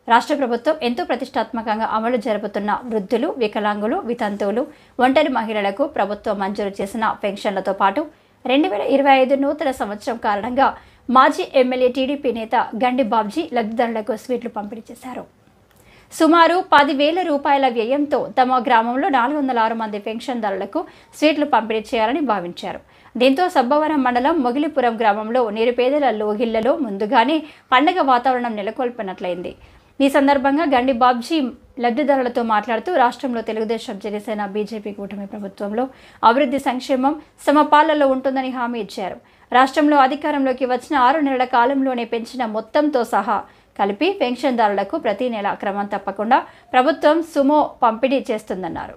రాష్ట్ర ప్రభుత్వం ఎంతో ప్రతిష్టాత్మకంగా అమలు జరుపుతున్న వృద్ధులు, వికలాంగులు, వితంతువులు, ఒంటరి మహిళలకు ప్రభుత్వం మంజూరు చేసిన పెన్షన్లతో పాటు 2025 నూతన సంవత్సరం కారణంగా మాజీ ఎమ్మెల్యే టీడీపీ నేత గండి బాబ్జీ లబ్ధిదారులకు స్వీట్లు పంపిణీ చేశారు. సుమారు 10,000 రూపాయల వ్యయంతో తమ గ్రామంలో 406 మంది పెన్షన్దారులకు స్వీట్లు పంపిణీ చేయాలని భావించారు. దీంతో సబ్బవరం మండలం మొగిలిపురం గ్రామంలో నిరుపేదల లోగిళ్లలో ముందుగానే పండగ వాతావరణం నెలకొల్పినట్లయింది. ఈ సందర్భంగా గండి బాబ్జీ లబ్ధిదారులతో మాట్లాడుతూ రాష్ట్రంలో తెలుగుదేశం, జనసేన, బీజేపీ కూటమి ప్రభుత్వంలో అభివృద్ధి, సంక్షేమం సమపాళ్లలో ఉంటుందని హామీ ఇచ్చారు. రాష్ట్రంలో అధికారంలోకి వచ్చిన 6 నెలల కాలంలోనే పెంచిన మొత్తంతో సహా కలిపి పెన్షన్దారులకు ప్రతి నెల క్రమం తప్పకుండా ప్రభుత్వం సుమో పంపిణీ చేస్తుందన్నారు.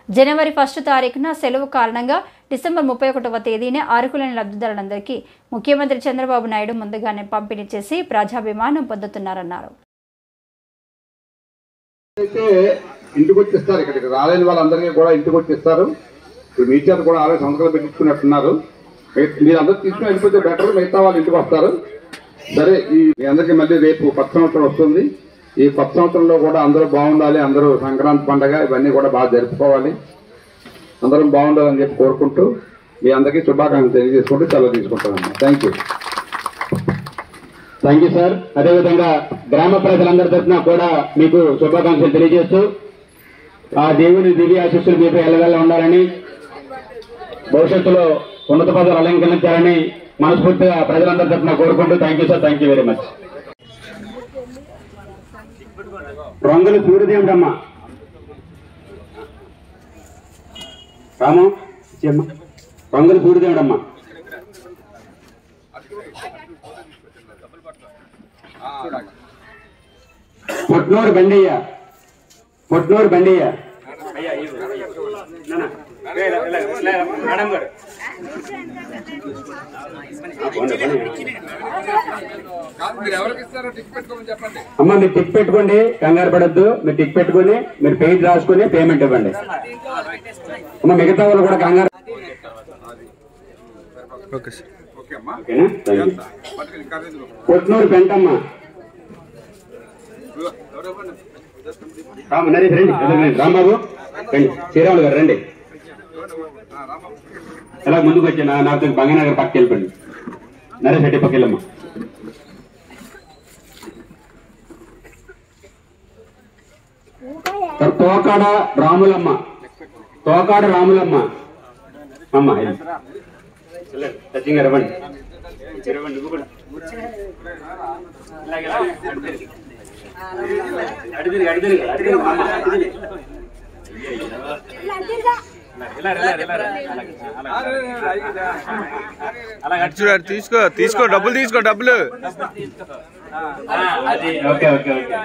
జనవరి 1 తారీఖున సెలవు కారణంగా డిసెంబర్ 31వ తేదీనే అర్హులైన లబ్ధిదారులందరికీ ముఖ్యమంత్రి చంద్రబాబు నాయుడు ముందుగానే పంపిణీ చేసి ప్రజాభిమానం పొందుతున్నారన్నారు. ఇంటికి వచ్చేస్తారు, ఇక్కడికి రాలేని వాళ్ళందరికీ కూడా ఇంటికి వచ్చేస్తారు. ఇప్పుడు మీ చేత కూడా ఆల్రెడీ సంతకాలు పెట్టించుకున్నట్టున్నారు. మీరందరూ తీసుకుని వెళ్ళిపోతే బెటర్, మిగతా వాళ్ళు ఇంటికి వస్తారు. సరే, మీ అందరికీ మళ్ళీ రేపు కొత్త సంవత్సరం వస్తుంది. ఈ కొత్త సంవత్సరంలో కూడా అందరూ బాగుండాలి, అందరూ సంక్రాంతి పండుగ ఇవన్నీ కూడా బాగా జరుపుకోవాలి, అందరం బాగుండాలని చెప్పి కోరుకుంటూ మీ అందరికీ శుభాకాంక్షలు తెలియజేసుకుంటూ సెలవు తీసుకుంటానమ్మా. Thank you sir. అదేవిధంగా గ్రామ ప్రజలందరి తరఫున కూడా మీకు శుభాకాంక్షలు తెలియజేస్తూ ఆ దేవుని దివ్య ఆశీస్సులు మీపై ఎల్లవేళ ఉండాలని, భవిష్యత్తులో ఉన్నత పదవులు అలంకరించాలని మనస్ఫూర్తిగా ప్రజలందరి తరఫున కోరుకుంటూ thank you sir. Thank you very much. రంగులు సూర్యదేవుడమ్మా రాము రంగులు సూర్యదేవుడమ్మా. పొట్నూరు బండయ్య అమ్మ, మీరు టిక్ పెట్టుకోండి, కంగారు పడద్దు. మీరు టిక్ పెట్టుకుని మీరు పేజ్ రాసుకుని పేమెంట్ ఇవ్వండి అమ్మ. మిగతా వాళ్ళు కూడా కంగారు. పొట్నూరు పెంటమ్మ నరేష్ రండి, రాంబాబు రండి, శ్రీరాములు గారు రండి. ఎలా ముందుకు వచ్చి నాకు బంగానగర్ పక్కకి వెళ్ళిపోండి. నరేష్ రెడ్డి పక్క వెళ్ళమ్మా. తోకాడ రాములమ్మ అమ్మ సచిన్ గారు ఇవ్వండి. తీసుకో డబ్బులు. Okay okay okay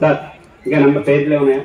sir. ఇంకా నంబర్ పేజ్లో ఉన్నాయా?